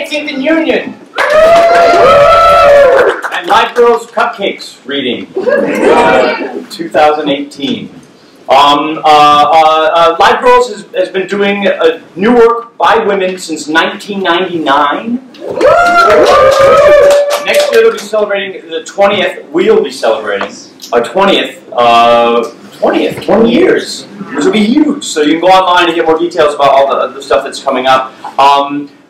18th and Union. And Live Girls Cupcakes Reading, 2018. Live Girls has been doing new work by women since 1999. Next year they'll be celebrating the 20th. We'll be celebrating our 20th 20 years, which will be huge. So you can go online and get more details about all the stuff that's coming up.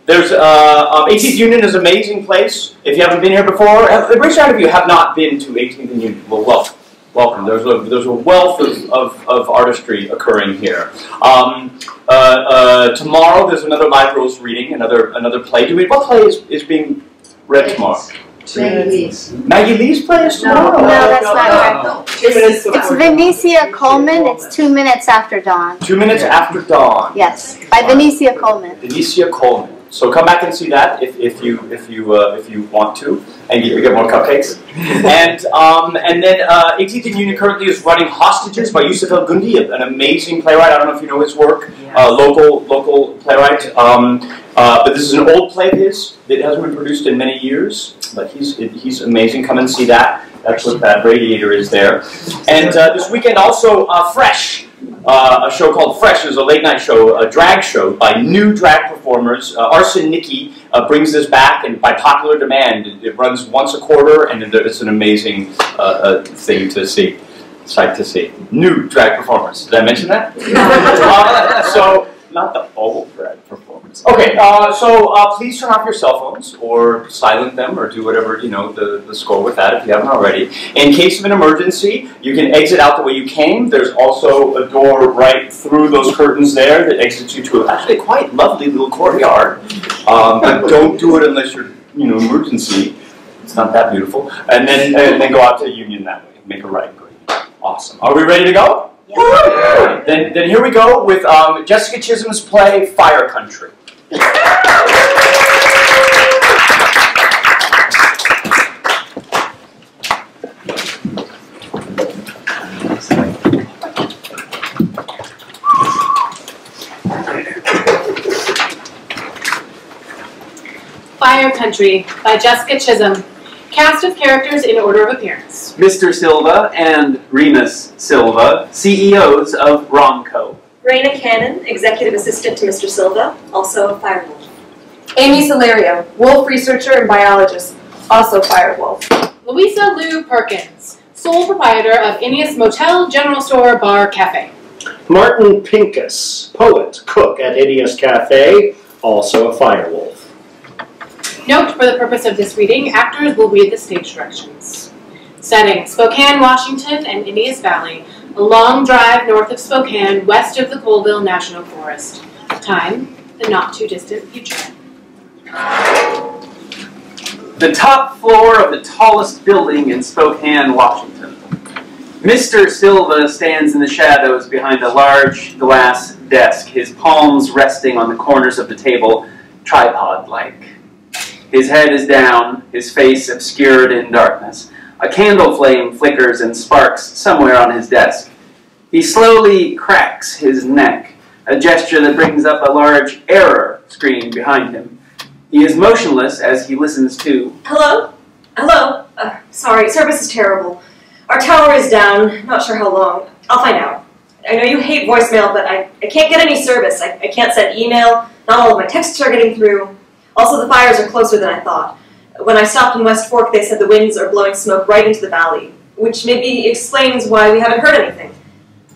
There's 18th Union is an amazing place. If you haven't been here before, raise your hand if you have not been to 18th and Union. Well, welcome. There's a wealth of artistry occurring here. Tomorrow there's another Live Girls reading, another play. What play is being read tomorrow? Maggie Lee's play is tomorrow? No, that's not right. It's Venetia Coleman. It's 2 minutes after dawn. 2 minutes after dawn. Yes, by Venetia Coleman. Venetia Coleman. So come back and see that if you want to, and you get more cupcakes. And then 18th and Union currently is running Hostages by Yusuf El Gundi, an amazing playwright. I don't know if you know his work. Local playwright. But this is an old play of his that hasn't been produced in many years. But he's amazing. Come and see that. That's what that radiator is there. And this weekend also Fresh. A show called Fresh is a late night show, a drag show by new drag performers. Arson Nikki brings this back, and by popular demand, it runs once a quarter, and it's an amazing thing to see, sight to see. New drag performers. Did I mention that? So, not the old drag performance. Okay, so please turn off your cell phones, or silent them, or do whatever, the score with that if you haven't already. In case of an emergency, you can exit out the way you came. There's also a door right through those curtains there that exits you to actually a quite lovely little courtyard. But don't do it unless you're, emergency. It's not that beautiful. And then go out to Union that way. Make a right. Good. Awesome. Are we ready to go? Yeah. Then here we go with Jessica Chisholm's play, Fire Country. Fire Country by Jessica Chisholm. Cast of characters in order of appearance. Mr. Silva and Remus Silva, CEOs of Romco. Raina Cannon, Executive Assistant to Mr. Silva, also a Firewolf. Amy Solario, Wolf Researcher and Biologist, also Firewolf. Louisa Lou Perkins, Sole Proprietor of Ineus Motel, General Store, Bar, Cafe. Martin Pincus, Poet, Cook at Ineus Cafe, also a Firewolf. Note, for the purpose of this reading, actors will read the stage directions. Setting, Spokane, Washington, and Ineus Valley, a long drive north of Spokane, west of the Colville National Forest. Time, the not-too-distant future. The top floor of the tallest building in Spokane, Washington. Mr. Silva stands in the shadows behind a large glass desk, his palms resting on the corners of the table, tripod-like. His head is down, his face obscured in darkness. A candle flame flickers and sparks somewhere on his desk. He slowly cracks his neck, a gesture that brings up a large error screen behind him. He is motionless as he listens to... Hello? Hello? Sorry, service is terrible. Our tower is down, not sure how long. I'll find out. I know you hate voicemail, but I can't get any service. I can't send email, not all of my texts are getting through. Also, the fires are closer than I thought. When I stopped in West Fork, they said the winds are blowing smoke right into the valley, which maybe explains why we haven't heard anything.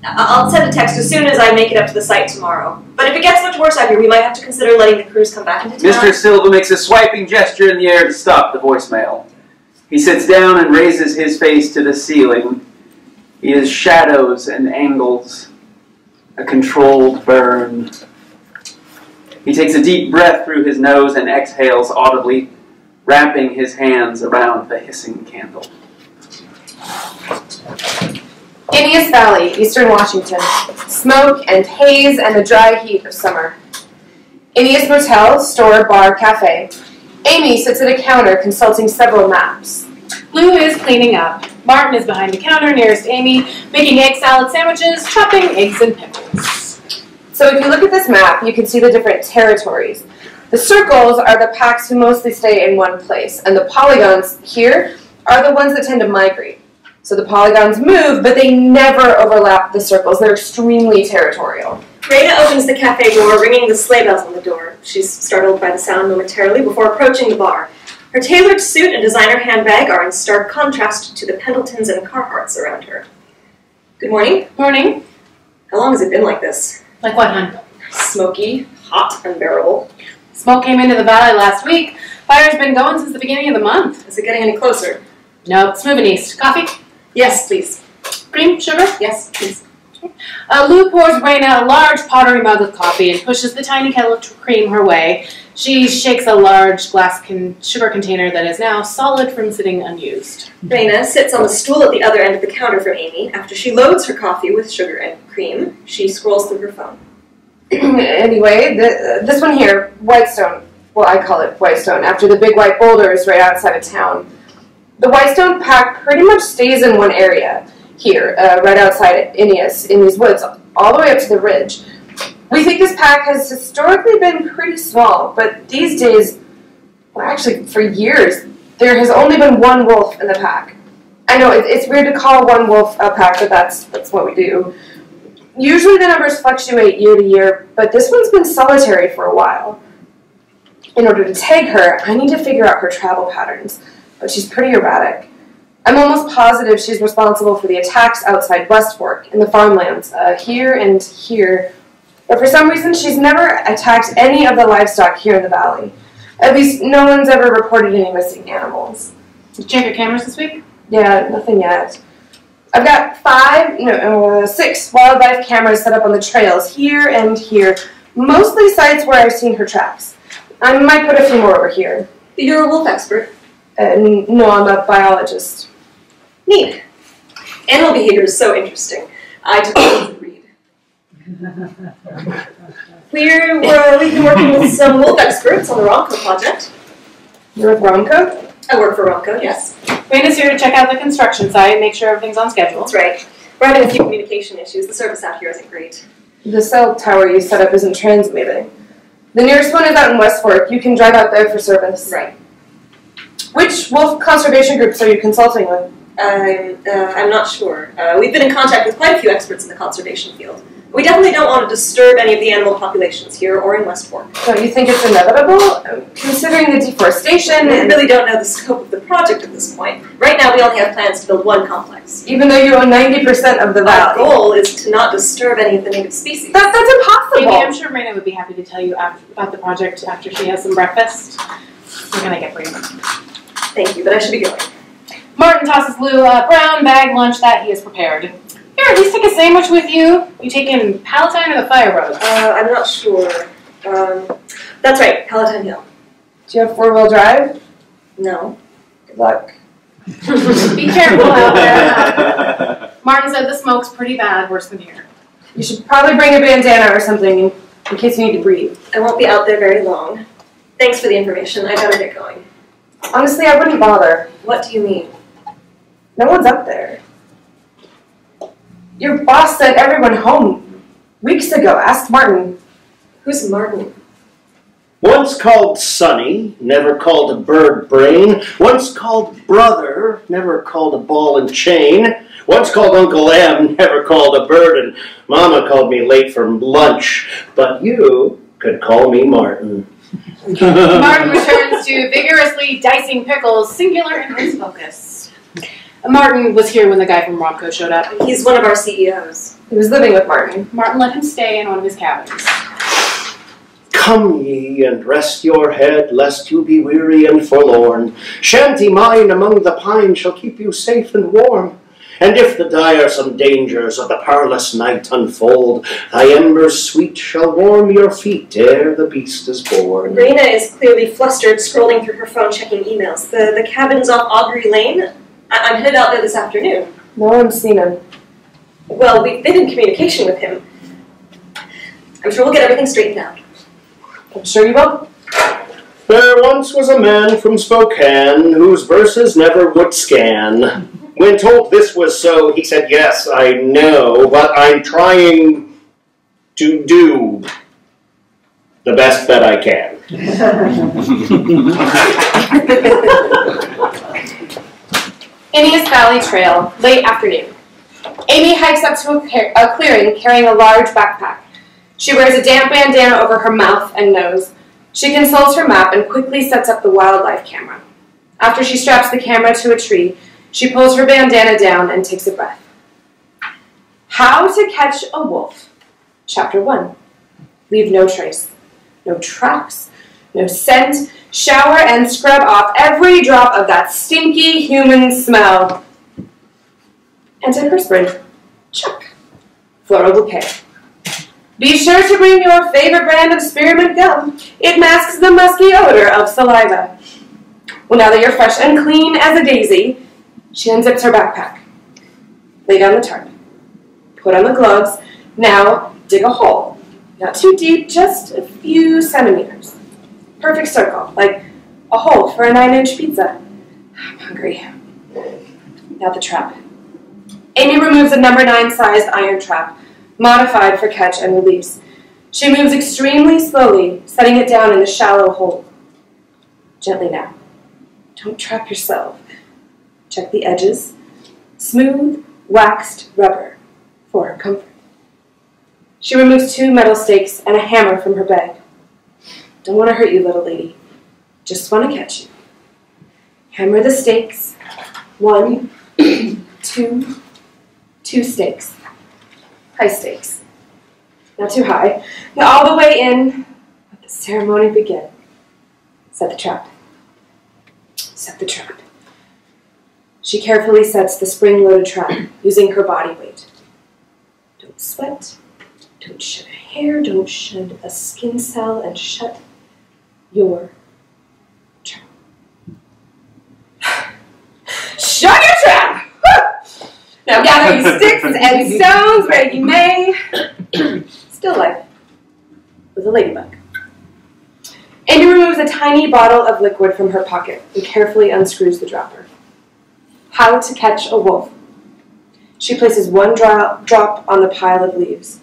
I'll send a text as soon as I make it up to the site tomorrow. But if it gets much worse out here, we might have to consider letting the crews come back into town. Mr. Silva makes a swiping gesture in the air to stop the voicemail. He sits down and raises his face to the ceiling. He is shadows and angles, a controlled burn. He takes a deep breath through his nose and exhales audibly, wrapping his hands around the hissing candle. Ineus Valley, Eastern Washington. Smoke and haze and the dry heat of summer. Ineus Motel, Store, Bar, Cafe. Amy sits at a counter consulting several maps. Lou is cleaning up. Martin is behind the counter nearest Amy, making egg salad sandwiches, chopping eggs and pickles. So if you look at this map, you can see the different territories. The circles are the packs who mostly stay in one place, and the polygons here are the ones that tend to migrate. So the polygons move, but they never overlap the circles. They're extremely territorial. Raina opens the cafe door, ringing the sleigh bells on the door. She's startled by the sound momentarily before approaching the bar. Her tailored suit and designer handbag are in stark contrast to the Pendletons and Carhartts around her. Good morning. Morning. How long has it been like this? Like what, hon? Smoky, hot, unbearable. Smoke came into the valley last week. Fire's been going since the beginning of the month. Is it getting any closer? No, it's moving east. Coffee? Yes, please. Cream? Sugar? Yes, please. Lou pours Raina a large pottery mug of coffee and pushes the tiny kettle of cream her way. She shakes a large glass sugar container that is now solid from sitting unused. Raina sits on the stool at the other end of the counter from Amy. After she loads her coffee with sugar and cream, she scrolls through her phone. Anyway, this one here, Whitestone. Well, I call it Whitestone, after the big white boulders right outside of town. The Whitestone pack pretty much stays in one area here, right outside Ineas, in these woods, all the way up to the ridge. We think this pack has historically been pretty small, but these days, well, actually for years, there has only been one wolf in the pack. I know it's weird to call one wolf a pack, but that's what we do. Usually the numbers fluctuate year to year, but this one's been solitary for a while. In order to tag her, I need to figure out her travel patterns, but she's pretty erratic. I'm almost positive she's responsible for the attacks outside West Fork, in the farmlands, here and here. But for some reason, she's never attacked any of the livestock here in the valley. At least, no one's ever reported any missing animals. Did you check your cameras this week? Yeah, nothing yet. I've got 6 wildlife cameras set up on the trails, here and here. Mostly sites where I've seen her tracks. I might put a few more over here. You're a wolf expert? No, I'm a biologist. Neat. Animal behavior is so interesting. I took a read. We've been working with some wolf experts on the Ronco project. You're with Ronco? I work for Ronco, yes. Raina's here to check out the construction site, make sure everything's on schedule. That's right. We're having a few communication issues. The service out here isn't great. The cell tower you set up isn't transmitting. The nearest one is out in West Fork. You can drive out there for service. Right. Which wolf conservation groups are you consulting with? I'm not sure. We've been in contact with quite a few experts in the conservation field. We definitely don't want to disturb any of the animal populations here or in West Fork. So you think it's inevitable? Considering the deforestation We and... really don't know the scope of the project at this point. Right now we only have plans to build one complex. Even though you own 90% of the Our valley. goal is to not disturb any of the native species. That's impossible! Amy, I'm sure Raina would be happy to tell you about the project after she has some breakfast. We're gonna get free. Thank you, but I should be going. Martin tosses Lou a brown bag lunch that he has prepared. Here, at least take a sandwich with you. You taking Palatine or the Fire Road? I'm not sure. That's right, Palatine Hill. Do you have 4-wheel drive? No. Good luck. Be careful out there. Martin said the smoke's pretty bad, worse than here. You should probably bring a bandana or something in case you need to breathe. I won't be out there very long. Thanks for the information. I gotta get going. Honestly, I wouldn't bother. What do you mean? No one's up there. Your boss sent everyone home weeks ago. Ask Martin. Who's Martin? Once called Sonny, never called a bird brain. Once called brother, never called a ball and chain. Once called Uncle M, never called a bird, and Mama called me late from lunch. But you could call me Martin. Martin returns to vigorously dicing pickles, singular in his focus. Martin was here when the guy from Ronco showed up. He's one of our CEOs. He was living with Martin. Martin let him stay in one of his cabins. Come ye and rest your head, lest you be weary and forlorn. Shanty mine among the pines shall keep you safe and warm. And if the diresome dangers of the parlous night unfold, thy embers sweet shall warm your feet ere the beast is born. Raina is clearly flustered, scrolling through her phone, checking emails. The cabin's off Augury Lane. I'm headed out there this afternoon. No one's seen him. Well, we've been in communication with him. I'm sure we'll get everything straightened out. I'm sure you will. There once was a man from Spokane whose verses never would scan. When told this was so, he said, yes, I know, but I'm trying to do the best that I can. Ineas Valley Trail, late afternoon. Amy hikes up to a clearing carrying a large backpack. She wears a damp bandana over her mouth and nose. She consults her map and quickly sets up the wildlife camera. After she straps the camera to a tree, she pulls her bandana down and takes a breath. How to Catch a Wolf. Chapter 1. Leave no trace. No tracks, no scent. Shower and scrub off every drop of that stinky human smell. Antiperspirant. Check. Floral bouquet. Be sure to bring your favorite brand of spearmint gum. It masks the musky odor of saliva. Well, now that you're fresh and clean as a daisy, she unzips her backpack. Lay down the tarp. Put on the gloves. Now dig a hole. Not too deep, just a few centimeters. Perfect circle, like a hole for a 9-inch pizza. I'm hungry. Now the trap. Amy removes a number 9 sized iron trap, modified for catch and release. She moves extremely slowly, setting it down in the shallow hole. Gently now. Don't trap yourself. Check the edges. Smooth, waxed rubber for her comfort. She removes 2 metal stakes and a hammer from her bag. Don't want to hurt you, little lady. Just want to catch you. Hammer the stakes. 1, 2, 2 stakes. High stakes. Not too high. Now all the way in. Let the ceremony begin. Set the trap. Set the trap. She carefully sets the spring-loaded trap using her body weight. Don't sweat. Don't shed a hair. Don't shed a skin cell. And shut your trap. Shut your trap! Now gather your sticks and stones where you may. Still life with a ladybug. Amy removes a tiny bottle of liquid from her pocket and carefully unscrews the dropper. How to Catch a Wolf. She places 1 drop on the pile of leaves.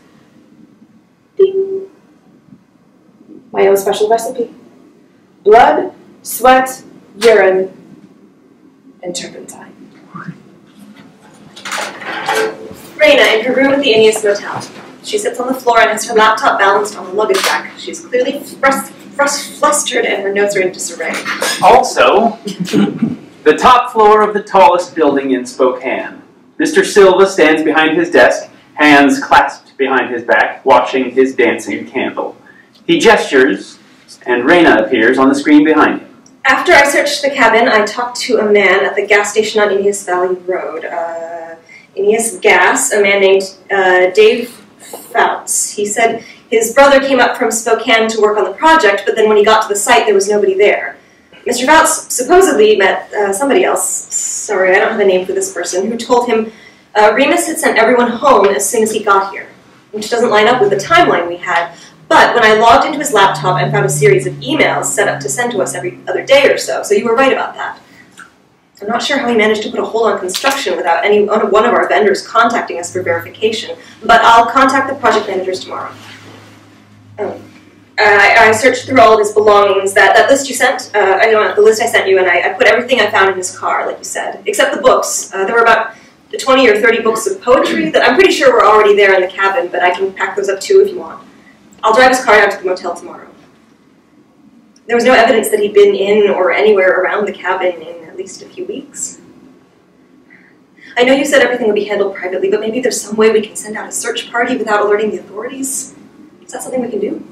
Ding. My own special recipe. Blood, sweat, urine, and turpentine. Raina in her room at the Ineas Motel. She sits on the floor and has her laptop balanced on the luggage rack. She's clearly flustered and her notes are in disarray. Also, the top floor of the tallest building in Spokane. Mr. Silva stands behind his desk, hands clasped behind his back, watching his dancing candle. He gestures, and Raina appears on the screen behind him. After I searched the cabin, I talked to a man at the gas station on Ineas Valley Road. Ineas Gas, a man named Dave Fouts. He said his brother came up from Spokane to work on the project, but then when he got to the site, there was nobody there. Mr. Fouts supposedly met somebody else, sorry, I don't have a name for this person, who told him Remus had sent everyone home as soon as he got here, which doesn't line up with the timeline we had. But when I logged into his laptop, I found a series of emails set up to send to us every other day or so, so you were right about that. I'm not sure how he managed to put a hold on construction without one of our vendors contacting us for verification, but I'll contact the project managers tomorrow. I searched through all of his belongings, that list you sent, the list I sent you, and I put everything I found in his car, like you said, except the books. There were about 20 or 30 books of poetry that I'm pretty sure were already there in the cabin, but I can pack those up too if you want. I'll drive his car out to the motel tomorrow. There was no evidence that he'd been in or anywhere around the cabin in at least a few weeks. I know you said everything would be handled privately, but maybe there's some way we can send out a search party without alerting the authorities. Is that something we can do?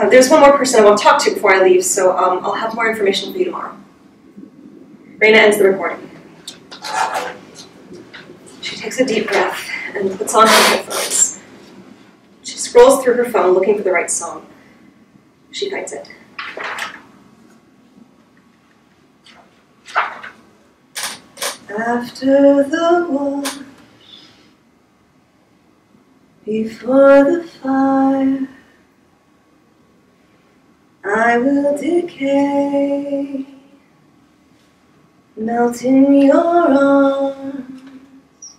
There's one more person I want to talk to before I leave, so I'll have more information for you tomorrow. Raina ends the recording. She takes a deep breath and puts on her headphones. She scrolls through her phone looking for the right song. She finds it. After the wash, before the fire, I will decay, melt in your arms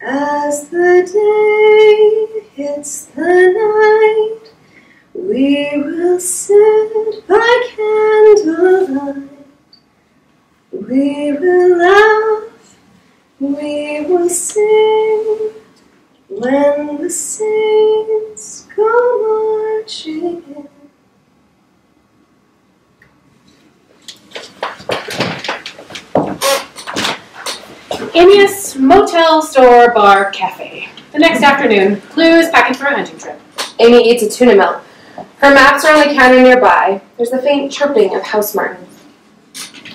as the day it's the night. We will sit by candlelight. We will laugh, we will sing, when the saints go marching in. Amius Motel Store Bar Cafe. The next afternoon, Lou is packing for a hunting trip. Amy eats a tuna melt. Her maps are on the counter nearby. There's the faint chirping of house martins.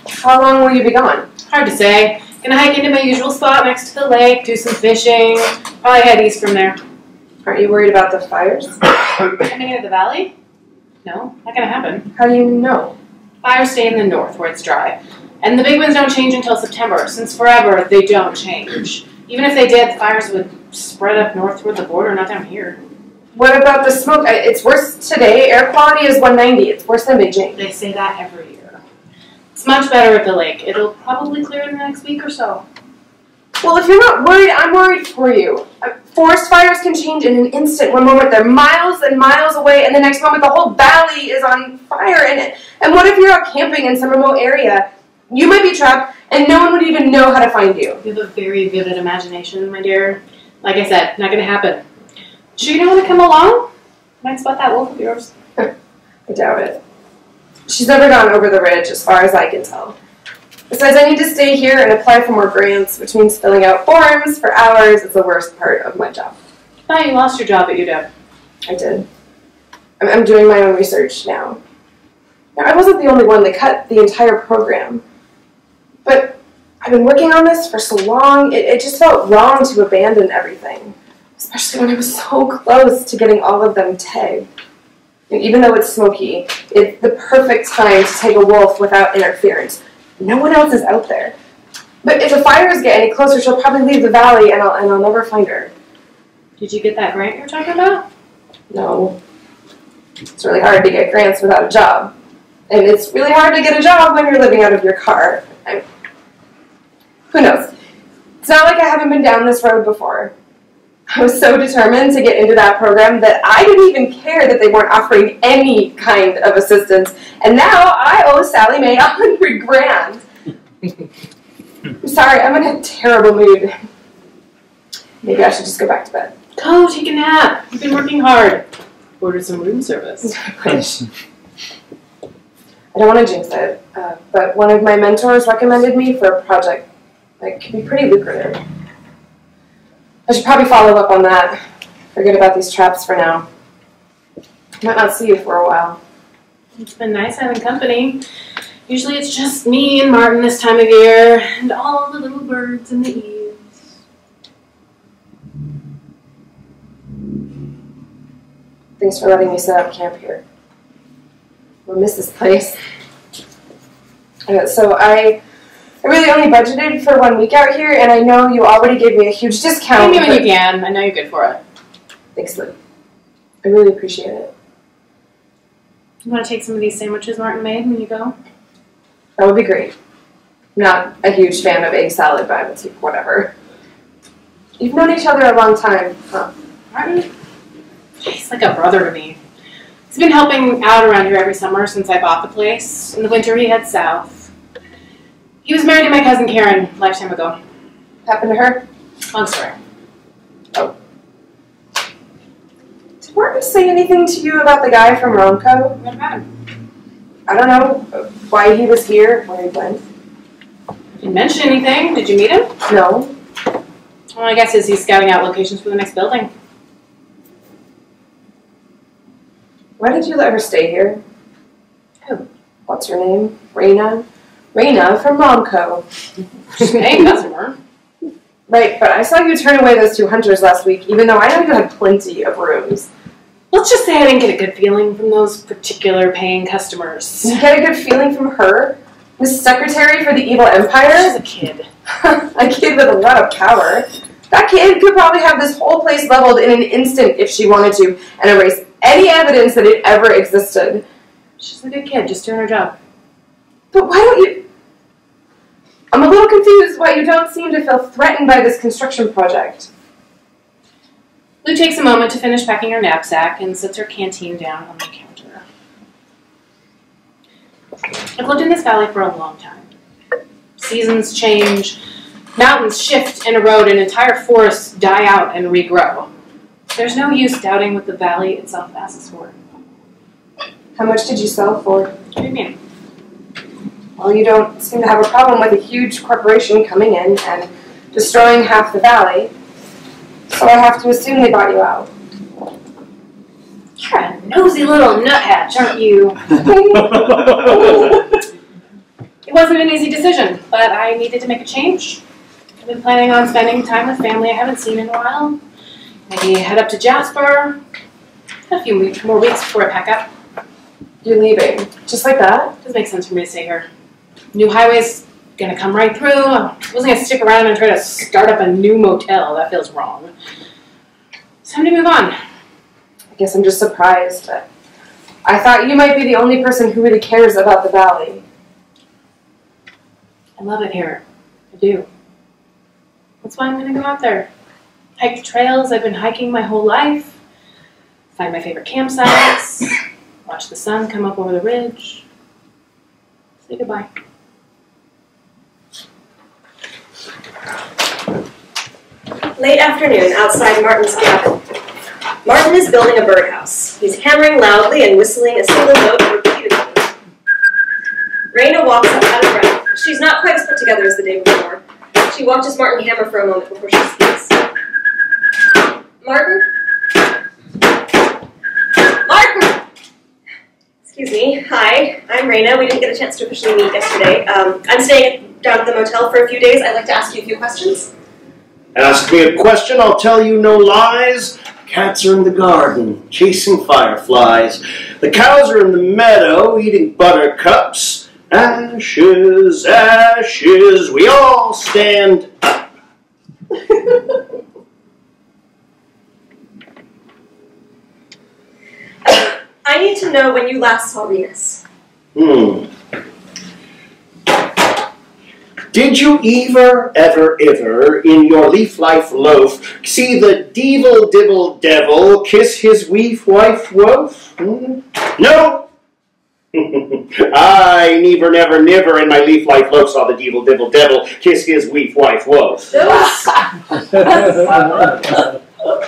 How long will you be gone? Hard to say. Gonna hike into my usual spot next to the lake, do some fishing, probably head east from there. Aren't you worried about the fires? Coming into the valley? No, not gonna happen. How do you know? Fires stay in the north where it's dry. And the big ones don't change until September. Since forever, they don't change. Even if they did, the fires would spread up north toward the border, not down here. What about the smoke? It's worse today. Air quality is 190. It's worse than Beijing. They say that every year. It's much better at the lake. It'll probably clear in the next week or so. Well, if you're not worried, I'm worried for you. Forest fires can change in an instant. One moment they're miles and miles away, and the next moment the whole valley is on fire. And what if you're out camping in some remote area? You might be trapped, and no one would even know how to find you. You have a very vivid imagination, my dear. Like I said, not going to happen. Sure you don't want to come along? Might spot that wolf of yours. I doubt it. She's never gone over the ridge, as far as I can tell. Besides, I need to stay here and apply for more grants, which means filling out forms for hours. It's the worst part of my job. I thought you lost your job at UW. I did. I'm doing my own research now. Now, I wasn't the only one that cut the entire program. But I've been working on this for so long, it just felt wrong to abandon everything. Especially when I was so close to getting all of them tagged. And even though it's smoky, it's the perfect time to take a wolf without interference. No one else is out there. But if the fires get any closer, she'll probably leave the valley and I'll never find her. Did you get that grant you're talking about? No. It's really hard to get grants without a job. And it's really hard to get a job when you're living out of your car. Who knows? It's not like I haven't been down this road before. I was so determined to get into that program that I didn't even care that they weren't offering any kind of assistance. And now I owe Sally Mae $100 grand. I'm sorry, I'm in a terrible mood. Maybe I should just go back to bed. Go, take a nap. You've been working hard. Order some room service. I don't want to jinx it, but one of my mentors recommended me for a project that could be pretty lucrative. I should probably follow up on that. Forget about these traps for now. I might not see you for a while. It's been nice having company. Usually it's just me and Martin this time of year, and all the little birds in the eaves. Thanks for letting me set up camp here. We'll miss this place. So I really only budgeted for 1 week out here, and I know you already gave me a huge discount. Give me when you can. I know you're good for it. Thanks, Lou. I really appreciate it. You want to take some of these sandwiches Martin made when you go? That would be great. I'm not a huge fan of egg salad, but I would take whatever. You've known each other a long time, huh? Martin? He's like a brother to me. He's been helping out around here every summer since I bought the place. In the winter, he heads south. He was married to my cousin Karen a lifetime ago. Happened to her? Long story. Oh. Did Martin say anything to you about the guy from Romco? What about him? I don't know why he was here, where he went. Didn't mention anything. Did you meet him? No. Well, I guess he's scouting out locations for the next building. Why did you let her stay here? Who? What's her name? Raina? Raina from Romco. She's paying customer. Right, but I saw you turn away those 2 hunters last week, even though I know you had plenty of rooms. Let's just say I didn't get a good feeling from those particular paying customers. You get a good feeling from her? The secretary for the evil empire? She's a kid. A kid with a lot of power. That kid could probably have this whole place leveled in an instant if she wanted to, and erase any evidence that it ever existed. She's a good kid, just doing her job. But why don't you... I'm a little confused why you don't seem to feel threatened by this construction project. Lou takes a moment to finish packing her knapsack and sets her canteen down on the counter. I've lived in this valley for a long time. Seasons change, mountains shift and erode, and entire forests die out and regrow. There's no use doubting what the valley itself asks for. How much did you sell for? What do you mean? Well, you don't seem to have a problem with a huge corporation coming in and destroying half the valley, so I have to assume they bought you out. You're a nosy little nuthatch, aren't you? It wasn't an easy decision, but I needed to make a change. I've been planning on spending time with family I haven't seen in a while. Maybe head up to Jasper. A few more weeks before I pack up. You're leaving? Just like that? Doesn't make sense for me to stay here. New highway's gonna come right through. I wasn't gonna stick around and try to start up a new motel. That feels wrong. It's time to move on. I guess I'm just surprised. I thought you might be the only person who really cares about the valley. I love it here. I do. That's why I'm gonna go out there. Hike the trails I've been hiking my whole life. Find my favorite campsites. Watch the sun come up over the ridge. Say goodbye. Late afternoon, outside Martin's cabin. Martin is building a birdhouse. He's hammering loudly and whistling a single note repeatedly. Raina walks up out of breath. She's not quite as put together as the day before. She watches Martin hammer for a moment before she speaks. Martin? Martin! Excuse me. Hi, I'm Raina. We didn't get a chance to officially meet yesterday. I'm staying down at the motel for a few days. I'd like to ask you a few questions. Ask me a question, I'll tell you no lies. Cats are in the garden, chasing fireflies. The cows are in the meadow, eating buttercups. Ashes, ashes, we all stand up. I need to know when you last saw Remus. Did you ever, in your leaf-life loaf, see the deevil-dibble-devil kiss his wife woof? No! I never in my leaf-life loaf saw the deevil-dibble-devil kiss his wife woof.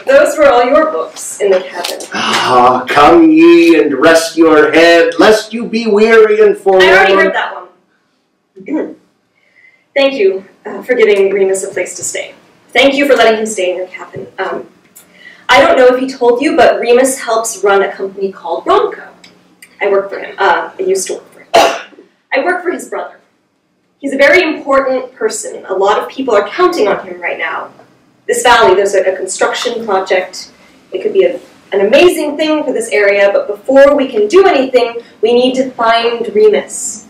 Those were all your books in the cabin. Ah, come ye and rest your head, lest you be weary and forlorn. I already heard that one. Thank you for giving Remus a place to stay. Thank you for letting him stay in your cabin. I don't know if he told you, but Remus helps run a company called Romco. I work for him. I used to work for him. I work for his brother. He's a very important person. A lot of people are counting on him right now. This valley, there's a construction project. It could be an amazing thing for this area, but before we can do anything, we need to find Remus.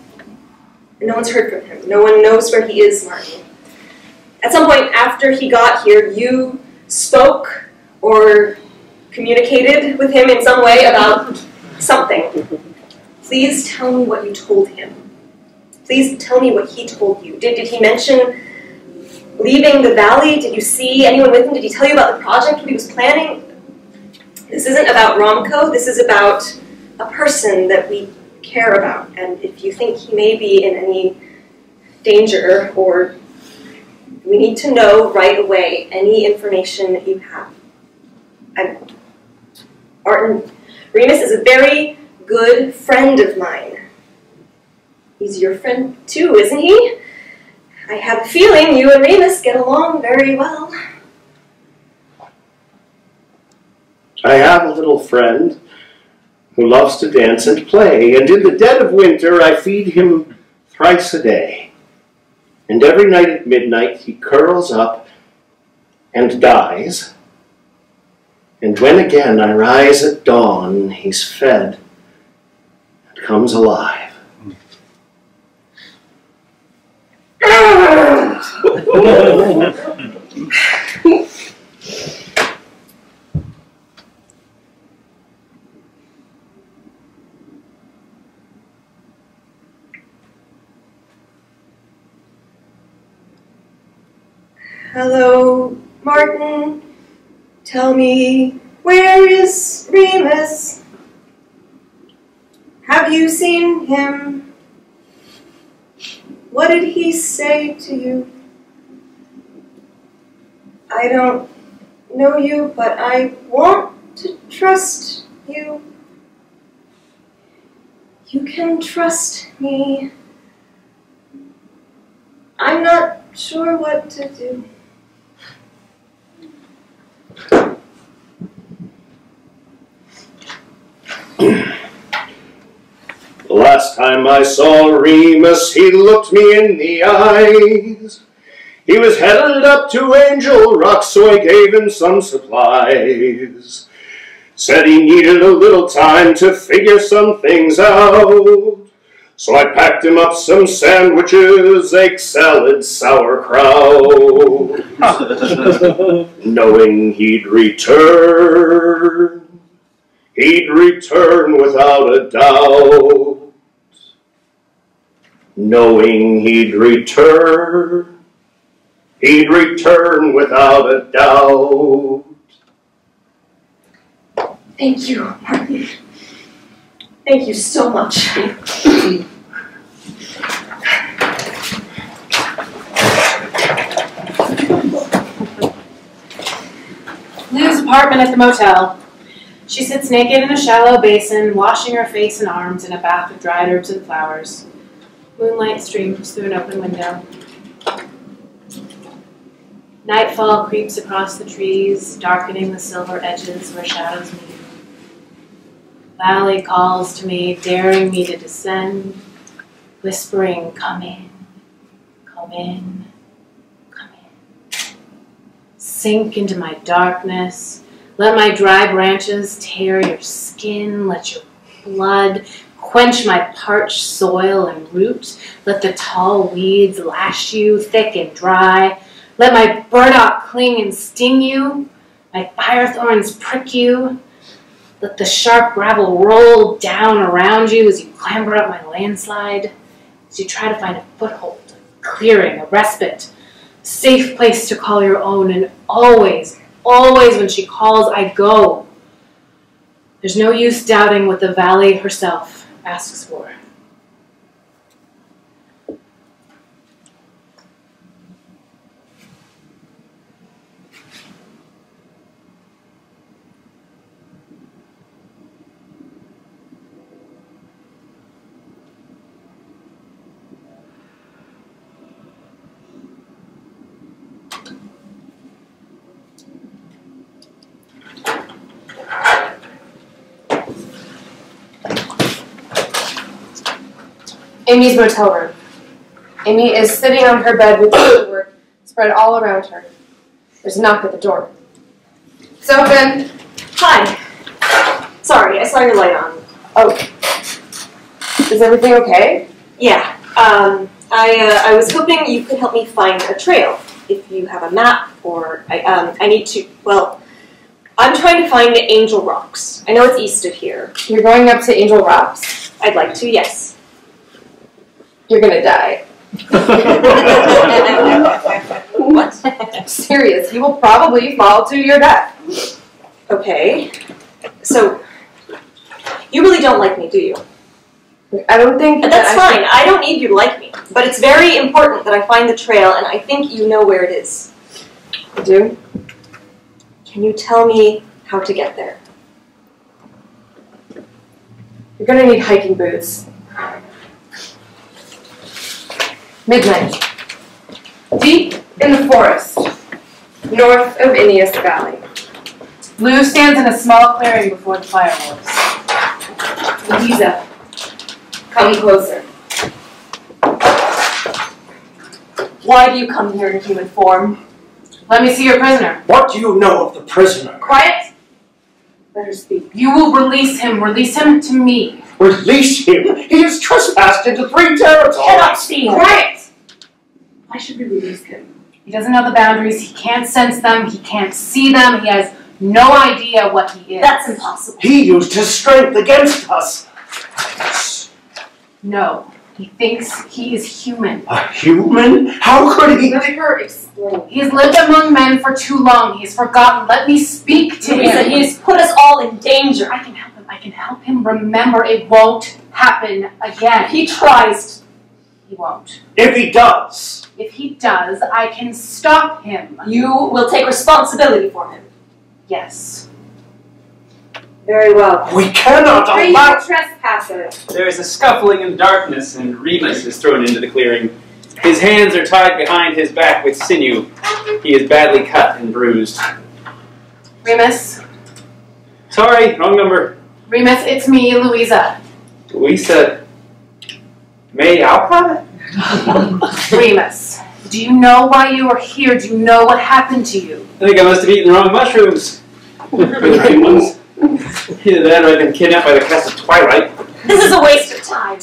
And no one's heard from him. No one knows where he is, Martin. At some point after he got here, you spoke or communicated with him in some way about something. Please tell me what you told him. Please tell me what he told you. Did he mention leaving the valley? Did you see anyone with him? Did he tell you about the project, what he was planning? This isn't about Romco. This is about a person that we care about. And if you think he may be in any danger, or we need to know right away any information that you have. Martin, Remus is a very good friend of mine. He's your friend too, isn't he? I have a feeling you and Remus get along very well. I have a little friend who loves to dance and play, and in the dead of winter I feed him thrice a day. And every night at midnight he curls up and dies. And when again I rise at dawn, he's fed and comes alive. Hello, Martin. Tell me, where is Remus? Have you seen him? What did he say to you? I don't know you, but I want to trust you. You can trust me. I'm not sure what to do. The last time I saw Remus, he looked me in the eyes. He was headed up to Angel Rock, so I gave him some supplies. Said he needed a little time to figure some things out. So I packed him up some sandwiches, egg salad, sauerkraut. Knowing he'd return without a doubt. Knowing he'd return without a doubt. Thank you, Martin. Thank you so much. Lou's apartment at the motel. She sits naked in a shallow basin, washing her face and arms in a bath of dried herbs and flowers. Moonlight streams through an open window. Nightfall creeps across the trees, darkening the silver edges where shadows meet. Valley calls to me, daring me to descend, whispering, come in, come in, come in. Sink into my darkness. Let my dry branches tear your skin. Let your blood quench my parched soil and root. Let the tall weeds lash you thick and dry. Let my burdock cling and sting you. My fire thorns prick you. Let the sharp gravel roll down around you as you clamber up my landslide. As you try to find a foothold, a clearing, a respite, a safe place to call your own. And always, always when she calls, I go. There's no use doubting what the valley herself asks for. Amy's motel room. Amy is sitting on her bed with paperwork spread all around her. There's a knock at the door. It's open. Hi. Sorry, I saw your light on. Oh. Is everything okay? Yeah. I was hoping you could help me find a trail. If you have a map, or I need to. Well, I'm trying to find Angel Rocks. I know it's east of here. You're going up to Angel Rocks? I'd like to. Yes. You're gonna die. What? Serious. You will probably fall to your death. Okay. So, you really don't like me, do you? I don't think That's fine. I don't need you to like me. But it's very important that I find the trail, and I think you know where it is. I do? Can you tell me how to get there? You're gonna need hiking boots. Midnight. Deep in the forest, north of Ineas Valley. Lou stands in a small clearing before the firewalls. Lisa, come closer. Why do you come here in human form? Let me see your prisoner. What do you know of the prisoner? Quiet. Let her speak. You will release him. Release him to me. Release him! He has trespassed into 3 territories! Cannot speak. Quiet. Why should we release him? He doesn't know the boundaries. He can't sense them. He can't see them. He has no idea what he is. That's impossible. He used his strength against us! No. He thinks he is human. A human? How could he? Let her explain. He has lived among men for too long. He has forgotten. Let me speak to Louisa, him. he has put us all in danger. I can help him. I can help him remember it won't happen again. He tries. He won't. If he does. If he does, I can stop him. You will take responsibility for him. Yes. Very well. We cannot Are you allow... a trespasser? There is a scuffling in darkness, and Remus is thrown into the clearing. His hands are tied behind his back with sinew. He is badly cut and bruised. Remus. Sorry, wrong number. Remus, it's me, Louisa. Louisa May Alcott? Remus, do you know why you are here? Do you know what happened to you? I think I must have eaten the wrong mushrooms. The right ones. Either that or I've been kidnapped by the cast of Twilight. This is a waste of time.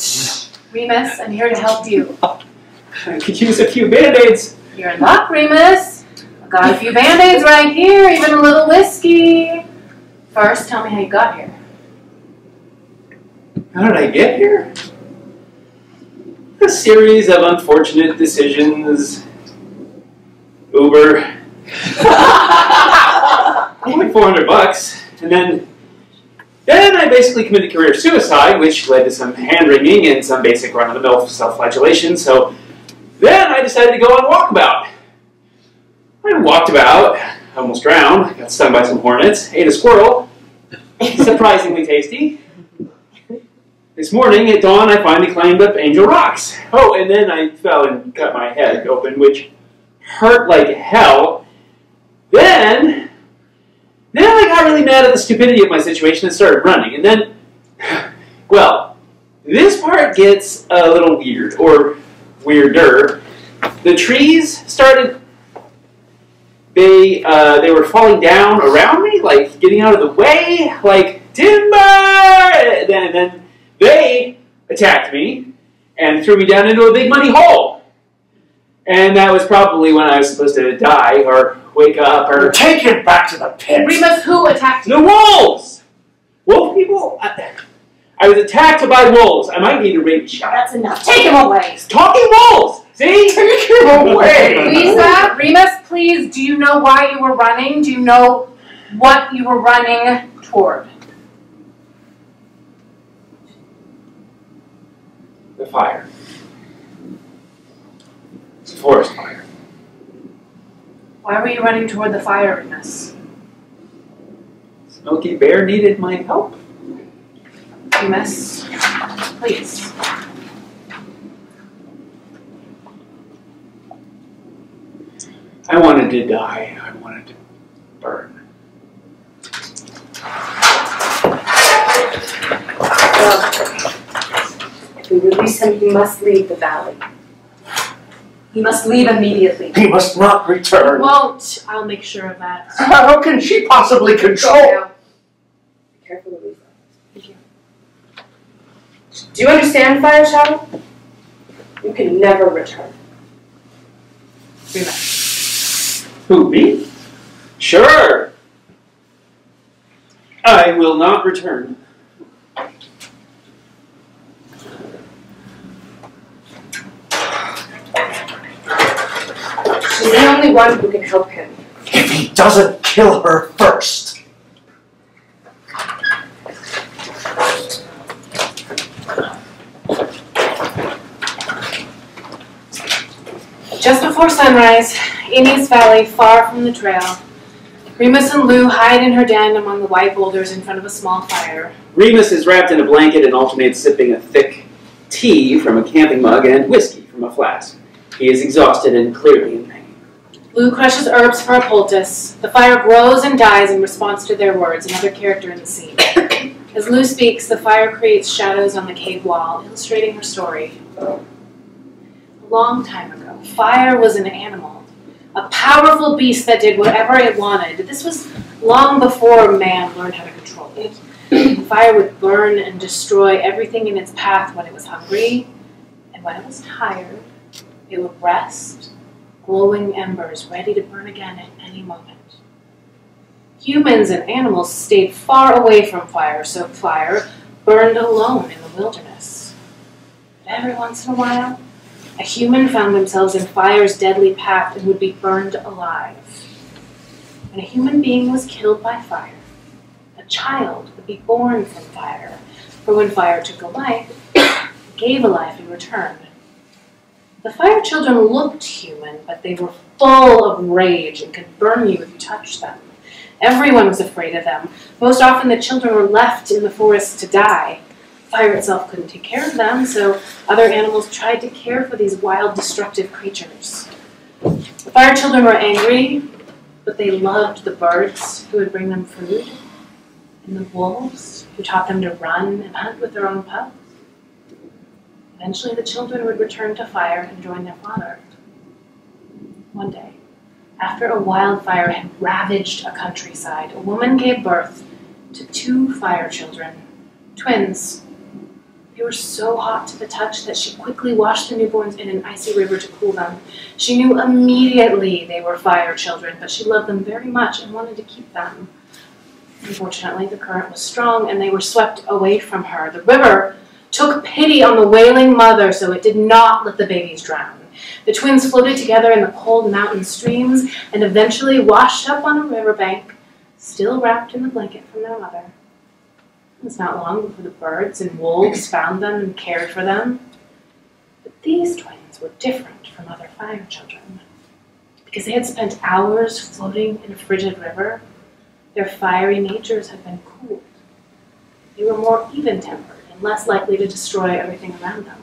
Remus, I'm here to help you. I could use a few band-aids. You're in luck, Remus. I've got a few band-aids right here, even a little whiskey. First, tell me how you got here. How did I get here? A series of unfortunate decisions. Uber. Only $400. And then I basically committed career suicide, which led to some hand-wringing and some basic run-of-the-mill self-flagellation. So then I decided to go on walkabout. I walked about, almost drowned, got stung by some hornets, ate a squirrel, surprisingly tasty. This morning at dawn, I finally climbed up Angel Rocks. Oh, and then I fell and cut my head open, which hurt like hell. Then I got really mad at the stupidity of my situation and started running. And then, well, this part gets a little weird, or weirder. The trees started, they were falling down around me, like getting out of the way, like timber! And then they attacked me and threw me down into a big muddy hole. And that was probably when I was supposed to die or wake up or... Take him back to the pit. Remus, who attacked you? The wolves! Wolf people? I was attacked by wolves. I might need a rabies shot. That's enough. Take him away. Talking wolves! See? Take him away. Lisa, Remus, please, do you know why you were running? Do you know what you were running toward? The fire. It's a forest fire. Why were you running toward the fire, Remus? Smokey Bear needed my help. Remus, please. I wanted to die. I wanted to burn. If we release him, he must leave the valley. He must leave immediately. He must not return. Won't. I'll make sure of that. How can she possibly control? Now. Be careful, Louisa. Thank you. Do you understand, Fire Shadow? You can never return. Remus. Who, me? Sure. I will not return. She's the only one who can help him. If he doesn't kill her first. Just before sunrise, Inez Valley, far from the trail, Remus and Lou hide in her den among the white boulders in front of a small fire. Remus is wrapped in a blanket and alternates sipping a thick tea from a camping mug and whiskey from a flask. He is exhausted and clearly in pain. Lou crushes herbs for a poultice. The fire grows and dies in response to their words, another character in the scene. As Lou speaks, the fire creates shadows on the cave wall, illustrating her story. A long time ago, fire was an animal, a powerful beast that did whatever it wanted. This was long before man learned how to control it. Fire would burn and destroy everything in its path when it was hungry, and when it was tired, it would rest, glowing embers ready to burn again at any moment. Humans and animals stayed far away from fire, so fire burned alone in the wilderness. every once in a while, a human found themselves in fire's deadly path and would be burned alive. When a human being was killed by fire, a child would be born from fire, for when fire took a life, it gave a life in return. The fire children looked human, but they were full of rage and could burn you if you touched them. Everyone was afraid of them. Most often the children were left in the forest to die. Fire itself couldn't take care of them, so other animals tried to care for these wild, destructive creatures. The fire children were angry, but they loved the birds who would bring them food, and the wolves who taught them to run and hunt with their own pups. Eventually the children would return to fire and join their father. One day, after a wildfire had ravaged a countryside, a woman gave birth to 2 fire children, twins. They were so hot to the touch that she quickly washed the newborns in an icy river to cool them. She knew immediately they were fire children, but she loved them very much and wanted to keep them. Unfortunately, the current was strong and they were swept away from her. The river took pity on the wailing mother, so it did not let the babies drown. The twins floated together in the cold mountain streams and eventually washed up on a riverbank, still wrapped in the blanket from their mother. It was not long before the birds and wolves found them and cared for them. But these twins were different from other fire children. Because they had spent hours floating in a frigid river, their fiery natures had been cooled. They were more even-tempered and less likely to destroy everything around them.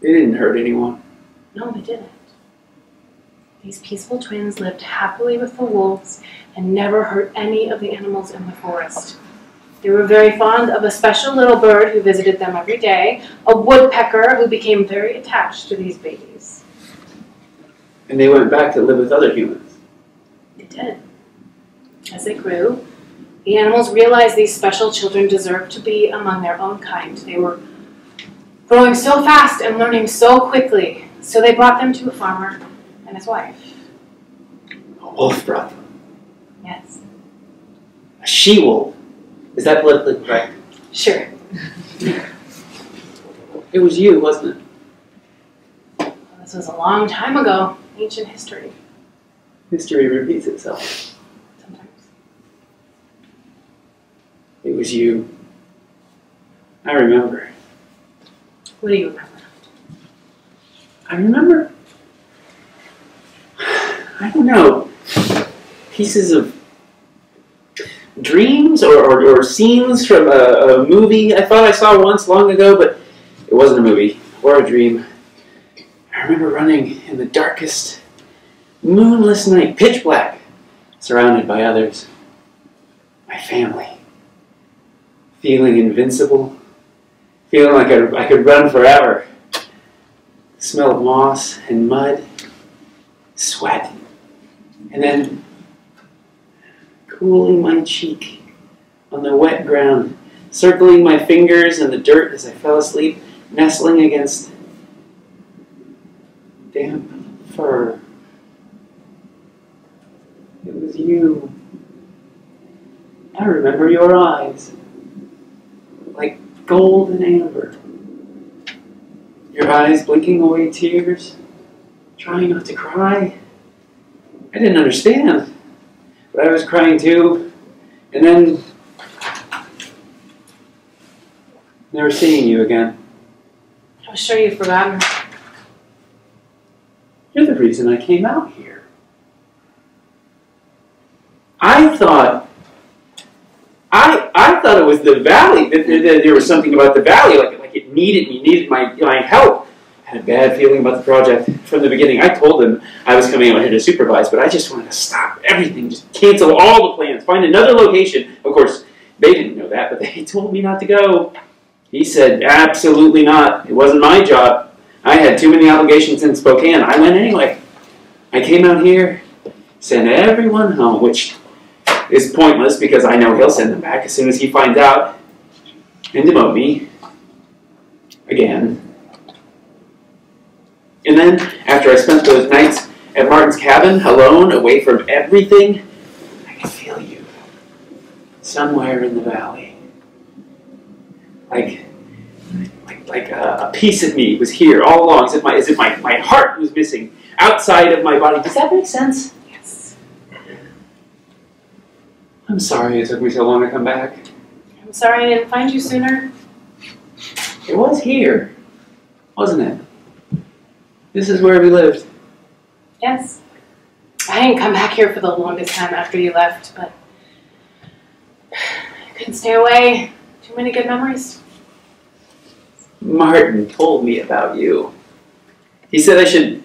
They didn't hurt anyone. No, they didn't. These peaceful twins lived happily with the wolves and never hurt any of the animals in the forest. They were very fond of a special little bird who visited them every day, a woodpecker who became very attached to these babies. And they went back to live with other humans. They did. As they grew, the animals realized these special children deserved to be among their own kind. They were growing so fast and learning so quickly, so they brought them to a farmer and his wife. A wolf brought them. Yes. A she-wolf. Is that politically correct? Sure. It was you, wasn't it? Well, this was a long time ago. Ancient history. History repeats itself. Sometimes. It was you. I remember. What do you remember? I remember. I don't know. Pieces of dreams or scenes from a movie I thought I saw once long ago, but it wasn't a movie or a dream. I remember running in the darkest, moonless night, pitch black, surrounded by others. My family. Feeling invincible. Feeling like I could run forever. The smell of moss and mud. Sweat. And then cooling my cheek on the wet ground, circling my fingers in the dirt as I fell asleep, nestling against damp fur. It was you. I remember your eyes, like gold and amber. Your eyes blinking away tears, trying not to cry. I didn't understand, but I was crying too. And then, never seeing you again. I was sure you'd forgotten. You're the reason I came out here. I thought it was the valley, that there was something about the valley, like it needed me, needed my help. I had a bad feeling about the project from the beginning. I told them I was coming out here to supervise, but I just wanted to stop everything, just cancel all the plans, find another location. Of course, they didn't know that, but they told me not to go. He said, absolutely not. It wasn't my job. I had too many obligations in Spokane. I went anyway. I came out here, sent everyone home, which is pointless because I know he'll send them back as soon as he finds out, and demote me again. And then, after I spent those nights at Martin's cabin, alone, away from everything, I could feel you somewhere in the valley. Like like a piece of me was here all along. As if my heart was missing outside of my body. Does that make sense? Yes. I'm sorry it took me so long to come back. I'm sorry I didn't find you sooner. It was here, wasn't it? This is where we lived. Yes. I didn't come back here for the longest time after you left, but I couldn't stay away. Too many good memories. Martin told me about you. He said I should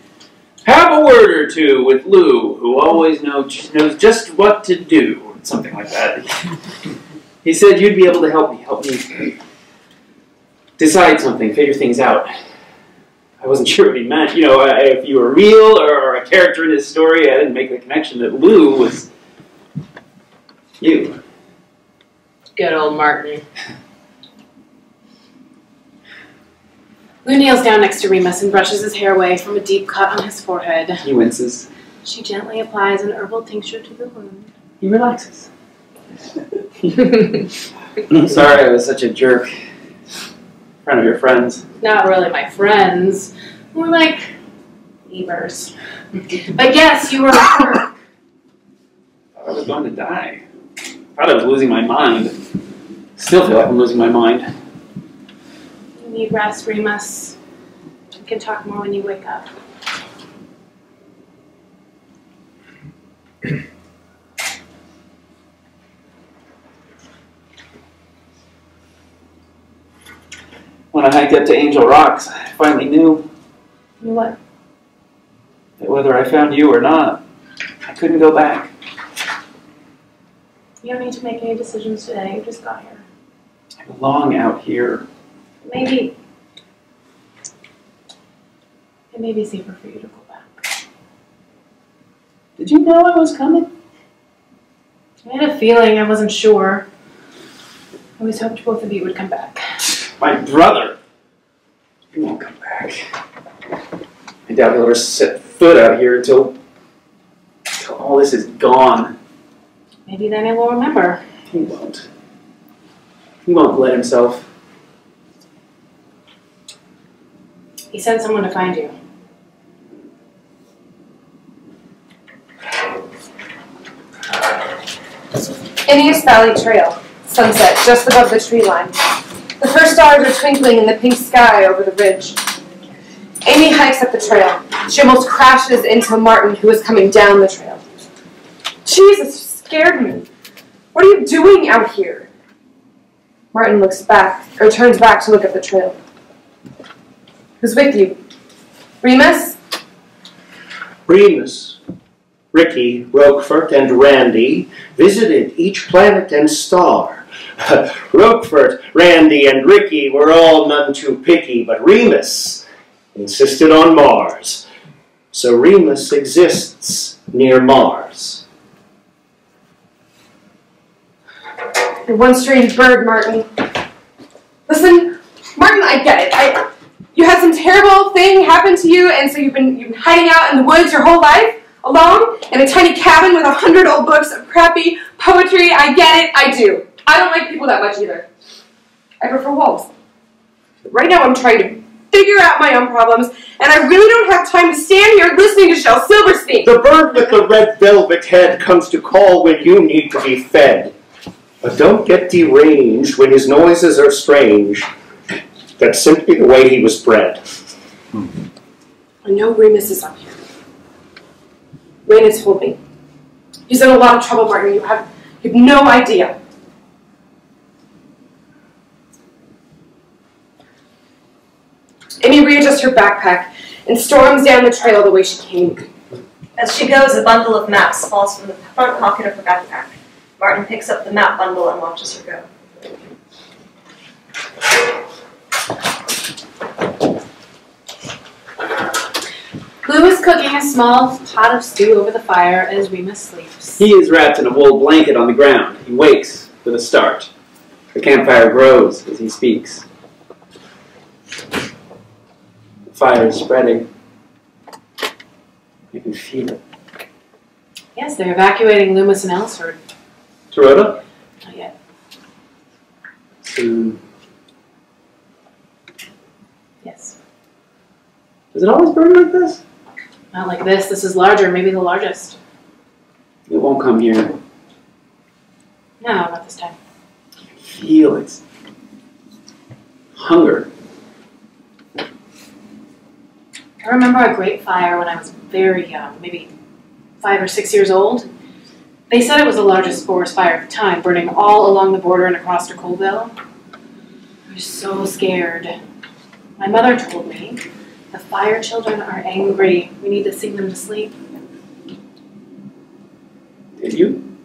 have a word or two with Lou, who always knows just what to do, something like that. He said you'd be able to help me decide something, figure things out. I wasn't sure what he meant. You know, if you were real or a character in his story, I didn't make the connection that Lou was you. Good old Martin. Lou kneels down next to Remus and brushes his hair away from a deep cut on his forehead. He winces. She gently applies an herbal tincture to the wound. He relaxes. I'm sorry I was such a jerk in front of your friends. Not really my friends. More like neighbors. But yes, you were a jerk. I thought I was going to die. I thought I was losing my mind. Still feel like I'm losing my mind. You need rest, Remus. We can talk more when you wake up. When I hiked up to Angel Rocks, I finally knew You what? that whether I found you or not, I couldn't go back. You don't need to make any decisions today. You just got here. I belong out here. Maybe it may be safer for you to go back. Did you know I was coming? I had a feeling. I wasn't sure. I always hoped both of you would come back. My brother! He won't come back. I doubt he'll ever set foot out here until all this is gone. Maybe then I will remember. He won't. He won't let himself. He sent someone to find you. Indius Valley Trail, sunset just above the tree line. The first stars are twinkling in the pink sky over the ridge. Amy hikes up the trail. She almost crashes into Martin, who is coming down the trail. Jesus, you scared me. What are you doing out here? Martin looks back, or turns back to look at the trail. Who's with you? Remus? Remus, Ricky, Roquefort, and Randy visited each planet and star. Roquefort, Randy, and Ricky were all none too picky, but Remus insisted on Mars. So Remus exists near Mars. You're one strange bird, Martin. Listen, Martin, I get it. You had some terrible thing happen to you, and so you've been hiding out in the woods your whole life, alone, in a tiny cabin with 100 old books of crappy poetry. I get it, I do. I don't like people that much either. I prefer wolves. But right now I'm trying to figure out my own problems, and I really don't have time to stand here listening to Shel Silverstein. The bird with the red velvet head comes to call when you need to be fed. But don't get deranged when his noises are strange. That's simply the way he was bred. I know Remus is up here. Raina told me. He's in a lot of trouble, Martin. You have no idea. Amy readjusts her backpack and storms down the trail the way she came. As she goes, a bundle of maps falls from the front pocket of her backpack. Martin picks up the map bundle and watches her go. Lou is cooking a small pot of stew over the fire as Remus sleeps. He is wrapped in a wool blanket on the ground. He wakes with a start. The campfire grows as he speaks. The fire is spreading. You can feel it. Yes, they're evacuating Loomis and Elsford. To Rhoda? Not yet. Soon. Does it always burn like this? Not like this. This is larger, maybe the largest. It won't come here. No, not this time. I feel its hunger. I remember a great fire when I was very young, maybe 5 or 6 years old. They said it was the largest forest fire at the time, burning all along the border and across the Colville. I was so scared. My mother told me, the fire children are angry. We need to sing them to sleep. Did you?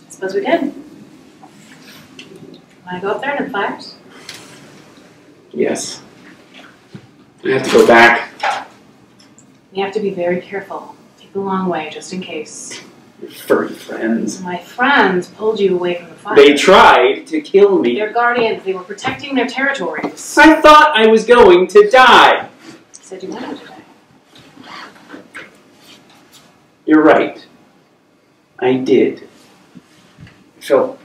I suppose we did. Want to go up there into the fires? Yes. I have to go back. You have to be very careful. Take the long way, just in case. Your furry friends. My friends pulled you away from the fire. They tried to kill me. They're guardians. They were protecting their territories. I thought I was going to die. You said you wanted to die. You're right. I did. I felt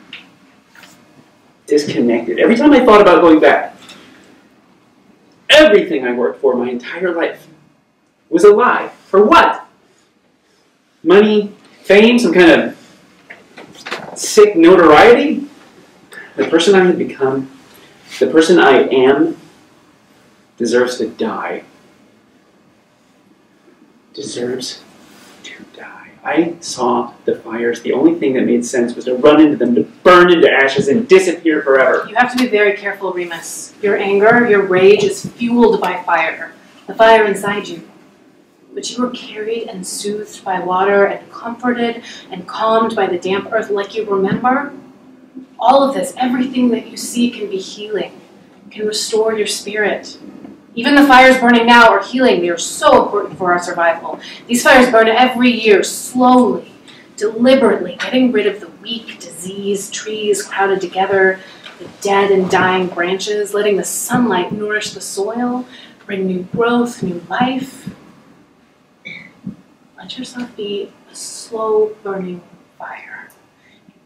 disconnected. Every time I thought about going back, everything I worked for my entire life was a lie. For what? Money, fame, some kind of sick notoriety? The person I had become, the person I am, deserves to die. Deserves to die. I saw the fires. The only thing that made sense was to run into them, to burn into ashes and disappear forever. You have to be very careful, Remus. Your anger, your rage is fueled by fire. The fire inside you. But you were carried and soothed by water and comforted and calmed by the damp earth like you remember. All of this, everything that you see can be healing, can restore your spirit. Even the fires burning now are healing. They are so important for our survival. These fires burn every year, slowly, deliberately, getting rid of the weak, diseased trees crowded together, the dead and dying branches, letting the sunlight nourish the soil, bring new growth, new life. Let yourself be a slow burning fire.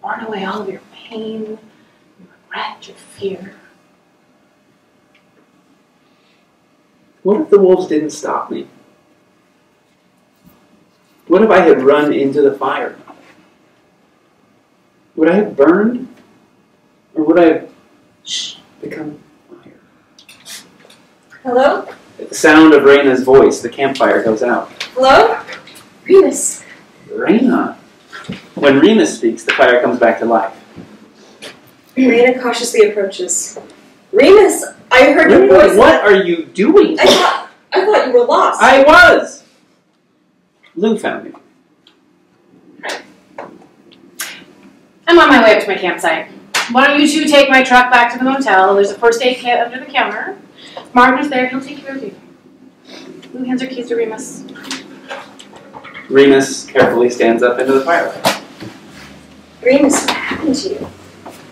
Burn away all of your pain, your regret, your fear. What if the wolves didn't stop me? What if I had run into the fire? Would I have burned? Or would I have become fire? Hello? At the sound of Raina's voice, the campfire goes out. Hello? Remus. Raina. When Remus speaks, the fire comes back to life. Raina cautiously approaches. Remus, I heard your voice. What are you doing? I thought you were lost. I was. Lou found me. I'm on my way up to my campsite. Why don't you two take my truck back to the motel? There's a first aid kit under the counter. Martin is there. He'll take care of you. Lou hands her keys to Remus. Remus carefully stands up into the firelight. Remus, what happened to you?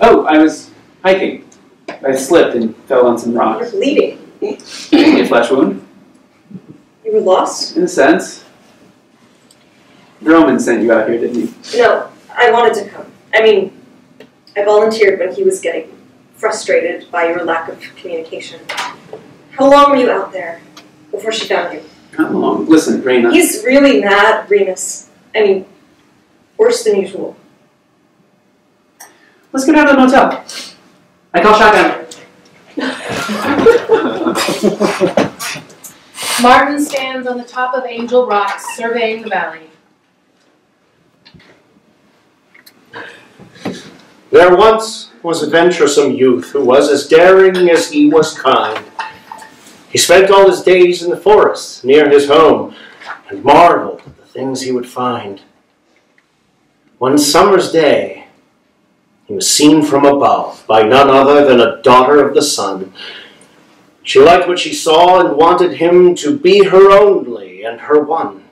Oh, I was hiking. I slipped and fell on some You're rocks. bleeding. A flesh wound, You were lost? in a sense. Droman sent you out here, didn't he? No, I wanted to come. I mean, I volunteered when he was getting frustrated by your lack of communication. How long were you out there before she found you? How long? Listen, Raina. He's really mad, Remus. I mean, worse than usual. Let's go down to the motel. I call shotgun. Martin stands on the top of Angel Rock, surveying the valley. There once was a venturesome youth who was as daring as he was kind. He spent all his days in the forest near his home and marveled at the things he would find. One summer's day, he was seen from above by none other than a daughter of the sun. She liked what she saw and wanted him to be her only and her one.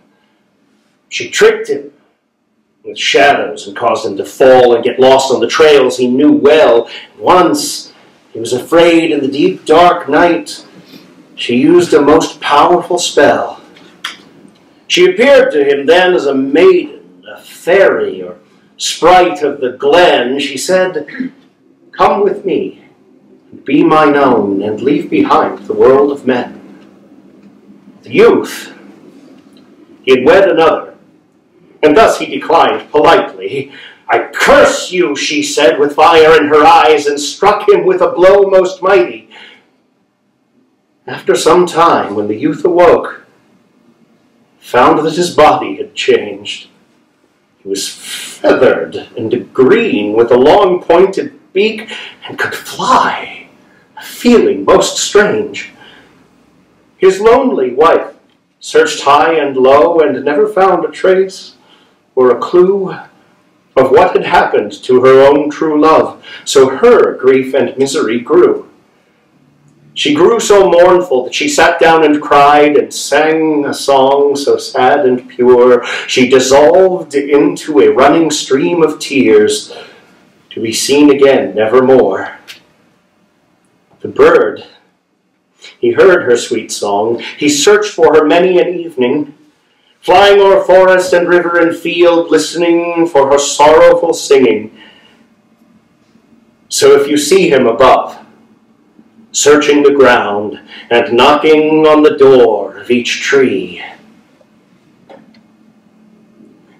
She tricked him with shadows and caused him to fall and get lost on the trails he knew well. Once, he was afraid in the deep dark night. She used a most powerful spell. She appeared to him then as a maiden, a fairy, or sprite of the glen. She said, "Come with me, and be mine own, and leave behind the world of men." The youth, he had wed another, and thus he declined politely. "I curse you," she said, with fire in her eyes, and struck him with a blow most mighty. After some time, when the youth awoke, found that his body had changed. He was feathered and green, with a long pointed beak, and could fly, a feeling most strange. His lonely wife searched high and low, and never found a trace or a clue of what had happened to her own true love, so her grief and misery grew. She grew so mournful that she sat down and cried and sang a song so sad and pure, she dissolved into a running stream of tears, to be seen again nevermore. The bird, he heard her sweet song, he searched for her many an evening, flying o'er forest and river and field, listening for her sorrowful singing. So if you see him above, searching the ground and knocking on the door of each tree,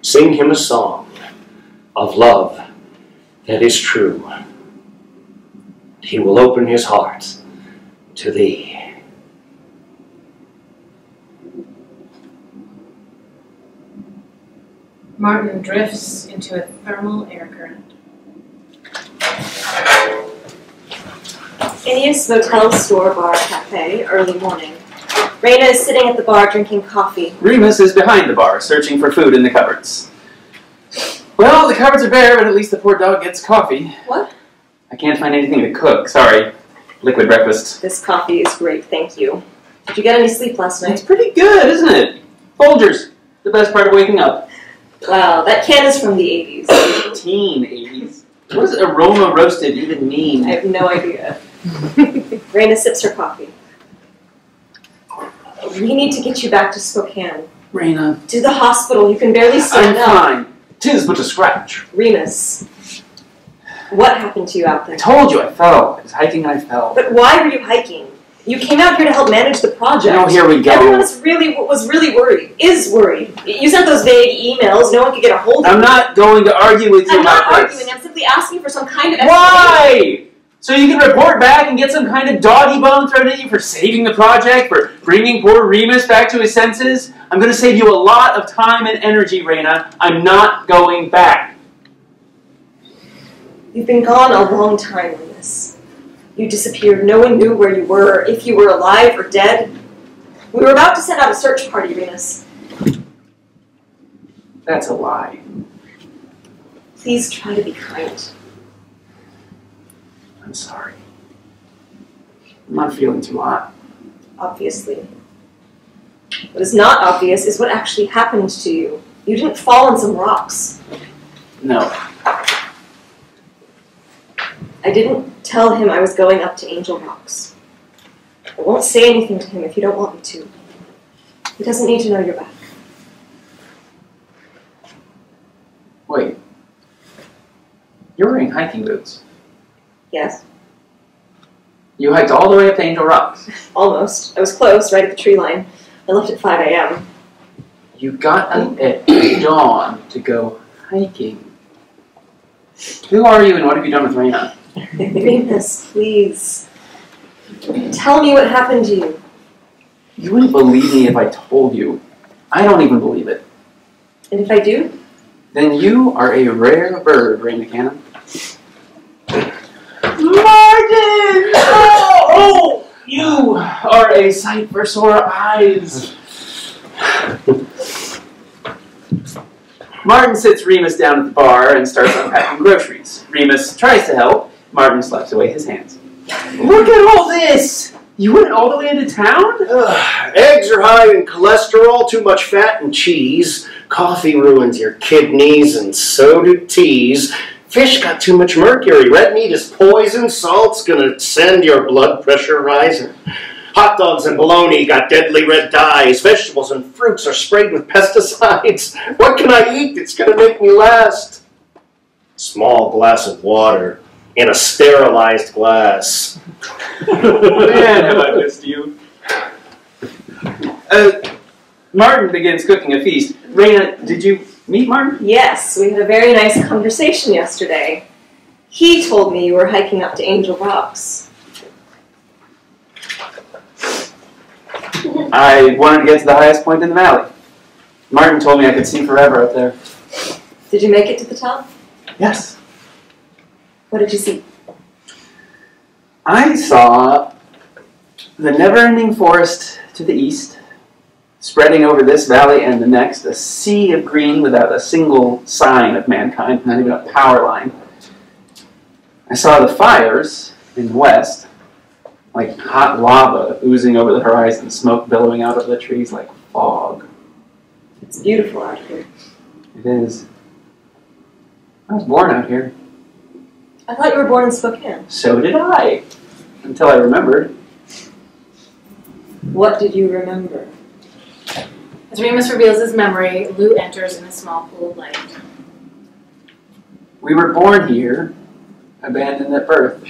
sing him a song of love that is true. He will open his heart to thee. Martin drifts into a thermal air current. Ineus Motel Store Bar Cafe, early morning. Raina is sitting at the bar drinking coffee. Remus is behind the bar, searching for food in the cupboards. Well, the cupboards are bare, but at least the poor dog gets coffee. What? I can't find anything to cook, sorry. Liquid breakfast. This coffee is great, thank you. Did you get any sleep last It's night? pretty good, isn't it? Folgers, the best part of waking up. Wow, that can is from the 80s. Teen 80s. What does aroma roasted even mean? I have no idea. Raina sips her coffee. We need to get you back to Spokane. Raina. To the hospital, you can barely stand up. I'm fine. 'Tis but a scratch. Remus, what happened to you out there? I told you I fell. I was hiking and I fell. But why were you hiking? You came out here to help manage the project. Oh, here we go. Everyone was really worried. Is worried. You sent those vague emails. No one could get a hold of you. I'm not going to argue with you I'm about not this. arguing. I'm simply asking for some kind of explanation. Why? So you can report back and get some kind of doggy bone thrown at you for saving the project, for bringing poor Remus back to his senses? I'm going to save you a lot of time and energy, Raina. I'm not going back. You've been gone a long time, Remus. You disappeared. No one knew where you were, if you were alive or dead. We were about to send out a search party, Remus. That's a lie. Please try to be kind. I'm sorry. I'm not feeling too hot. Obviously. What is not obvious is what actually happened to you. You didn't fall on some rocks. No. I didn't tell him I was going up to Angel Rocks. I won't say anything to him if you don't want me to. He doesn't need to know you're back. Wait. You're wearing hiking boots. Yes, You hiked all the way up to Angel Rocks. almost. I was close, right at the tree line. I left at 5 a.m. You got up at dawn to go hiking. Who are you and what have you done with Raina? Remus, please. Tell me what happened to you. You wouldn't believe me if I told you. I don't even believe it. And if I do? Then you are a rare bird, Raina Cannon. Martin! Oh! You are a sight for sore eyes. Martin sits Remus down at the bar and starts unpacking groceries. Remus tries to help. Martin slaps away his hands. Look at all this! You went all the way into town? Eggs are high in cholesterol, too much fat and cheese. Coffee ruins your kidneys, and so do teas. Fish got too much mercury. Red meat is poison. Salt's gonna send your blood pressure rising. Hot dogs and bologna got deadly red dyes. Vegetables and fruits are sprayed with pesticides. What can I eat that's gonna make me last? Small glass of water in a sterilized glass. Man, have I missed you. Martin begins cooking a feast. Raina, did you meet Martin? Yes, we had a very nice conversation yesterday. He told me you were hiking up to Angel Rocks. I wanted to get to the highest point in the valley. Martin told me I could see forever up there. Did you make it to the top? Yes. What did you see? I saw the never-ending forest to the east, spreading over this valley and the next, a sea of green without a single sign of mankind, not even a power line. I saw the fires in the west, like hot lava oozing over the horizon, smoke billowing out of the trees like fog. It's beautiful out here. It is. I was born out here. I thought you were born in Spokane. So did I, until I remembered. What did you remember? As Remus reveals his memory, Lou enters in a small pool of light. We were born here, abandoned at birth.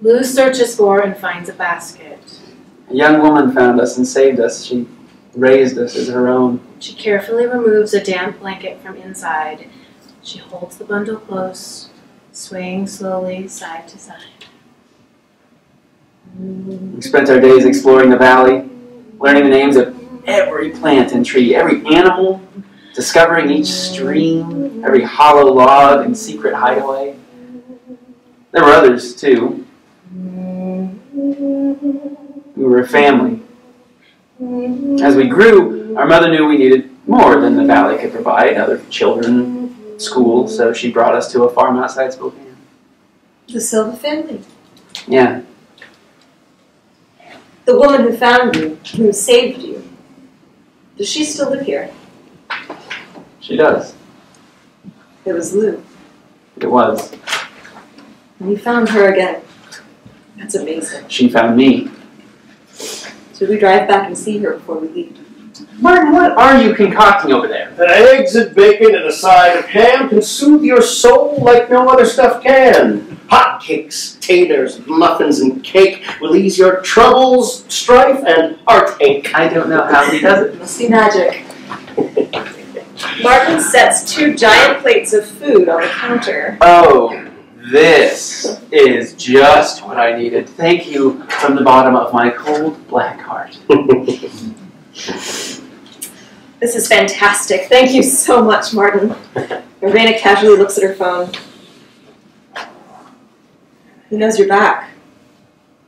Lou searches for and finds a basket. A young woman found us and saved us. She raised us as her own. She carefully removes a damp blanket from inside. She holds the bundle close, swaying slowly side to side. We spent our days exploring the valley, learning the names of every plant and tree, every animal, discovering each stream, every hollow log and secret hideaway. There were others, too. We were a family. As we grew, our mother knew we needed more than the valley could provide, other children, school, so she brought us to a farm outside Spokane. The Silva family. Yeah. The woman who found you, who saved you. Does she still live here? She does. It was Lou. It was. And you found her again. That's amazing. She found me. Should we drive back and see her before we leave? Martin, what are you concocting over there? Eggs and bacon and a side of ham can soothe your soul like no other stuff can. Hot cakes, taters, muffins, and cake will ease your troubles, strife, and heartache. I don't know how he does it. Must be magic. Martin sets 2 giant plates of food on the counter. Oh, this is just what I needed. Thank you from the bottom of my cold black heart. This is fantastic. Thank you so much, Martin. Raina casually looks at her phone. He knows you're back.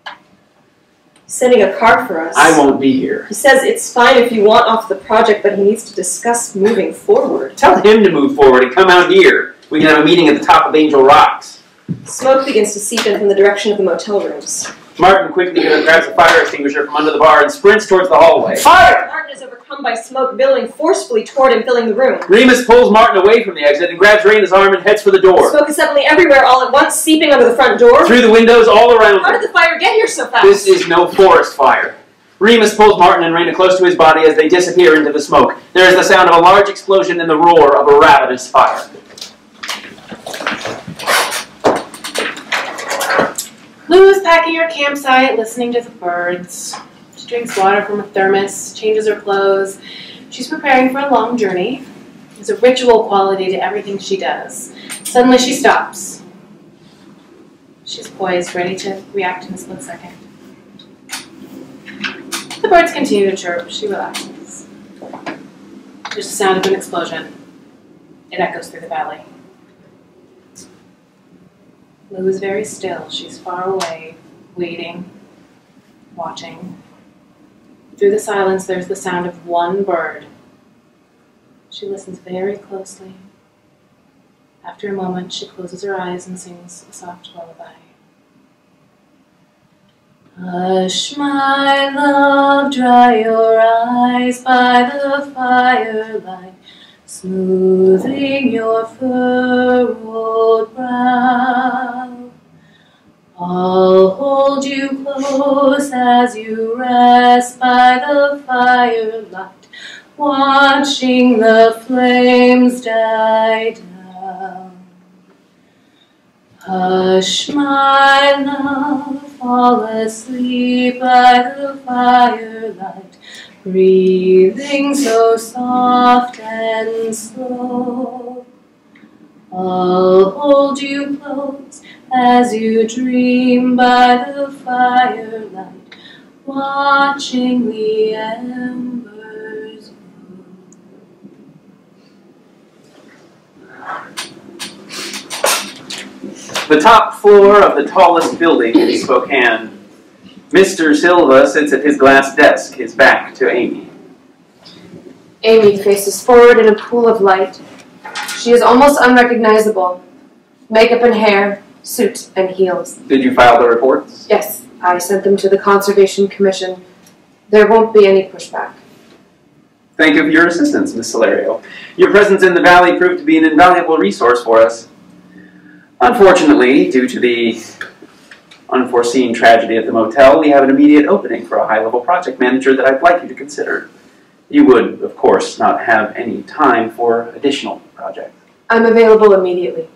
He's sending a card for us. I won't be here. He says it's fine if you want off the project, but he needs to discuss moving forward. Tell him to move forward and come out here. We can have a meeting at the top of Angel Rocks. Smoke begins to seep in from the direction of the motel rooms. Martin quickly grabs a fire extinguisher from under the bar and sprints towards the hallway. Fire! Martin is overcome by smoke billowing forcefully toward him, filling the room. Remus pulls Martin away from the exit and grabs Raina's arm and heads for the door. Smoke is suddenly everywhere all at once, seeping under the front door. Through the windows all around How him. did the fire get here so fast? This is no forest fire. Remus pulls Martin and Raina close to his body as they disappear into the smoke. There is the sound of a large explosion and the roar of a ravenous fire. Lou is packing her campsite, listening to the birds. She drinks water from a thermos, changes her clothes. She's preparing for a long journey. There's a ritual quality to everything she does. Suddenly she stops. She's poised, ready to react in a split second. The birds continue to chirp. She relaxes. There's the sound of an explosion. It echoes through the valley. Lou is very still. She's far away, waiting, watching. Through the silence, there's the sound of one bird. She listens very closely. After a moment, she closes her eyes and sings a soft lullaby. Hush, my love, dry your eyes by the firelight, smoothing your furrowed brow. I'll hold you close as you rest by the firelight, watching the flames die down. Hush, my love, fall asleep by the firelight, breathing so soft and slow. I'll hold you close as you dream by the firelight, watching the embers glow. The top floor of the tallest building in Spokane. Mr. Silva sits at his glass desk, his back to Amy. Amy faces forward in a pool of light. She is almost unrecognizable. Makeup and hair, suit and heels. Did you file the reports? Yes, I sent them to the Conservation Commission. There won't be any pushback. Thank you for your assistance, Miss Solario. Your presence in the valley proved to be an invaluable resource for us. Unfortunately, due to the unforeseen tragedy at the motel, we have an immediate opening for a high-level project manager that I'd like you to consider. You would, of course, not have any time for additional projects. I'm available immediately.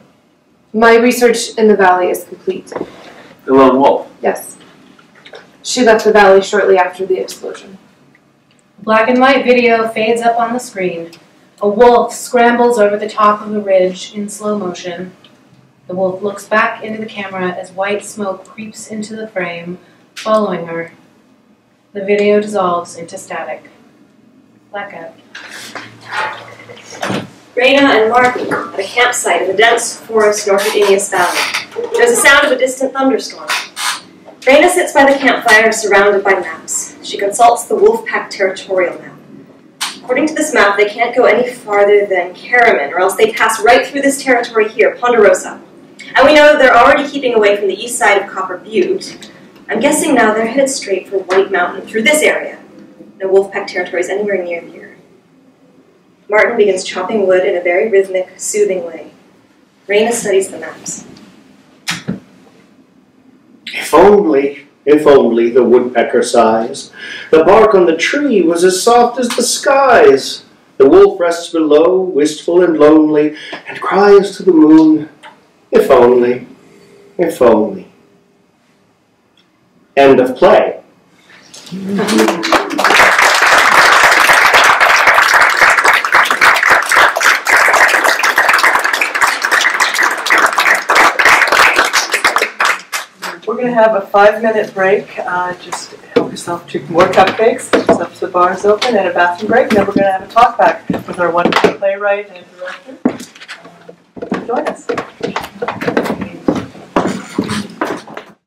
My research in the valley is complete. The lone wolf? Yes. She left the valley shortly after the explosion. Black and white video fades up on the screen. A wolf scrambles over the top of a ridge in slow motion. The wolf looks back into the camera as white smoke creeps into the frame, following her. The video dissolves into static. Blackout. Raina and Martin at a campsite in the dense forest north of Ineas Valley. There's a sound of a distant thunderstorm. Raina sits by the campfire surrounded by maps. She consults the Wolfpack territorial map. According to this map, they can't go any farther than Karaman, or else they pass right through this territory here, Ponderosa. And we know that they're already keeping away from the east side of Copper Butte. I'm guessing now they're headed straight for White Mountain through this area. No Wolfpack territory is anywhere near here. Martin begins chopping wood in a very rhythmic, soothing way. Raina studies the maps. If only the woodpecker sighs. The bark on the tree was as soft as the skies. The wolf rests below, wistful and lonely, and cries to the moon, if only, if only. End of play. We're going to have a 5-minute break. Just help yourself to more cupcakes. Since the bar's open, and a bathroom break. And then we're going to have a talk back with our wonderful playwright and director. Join us.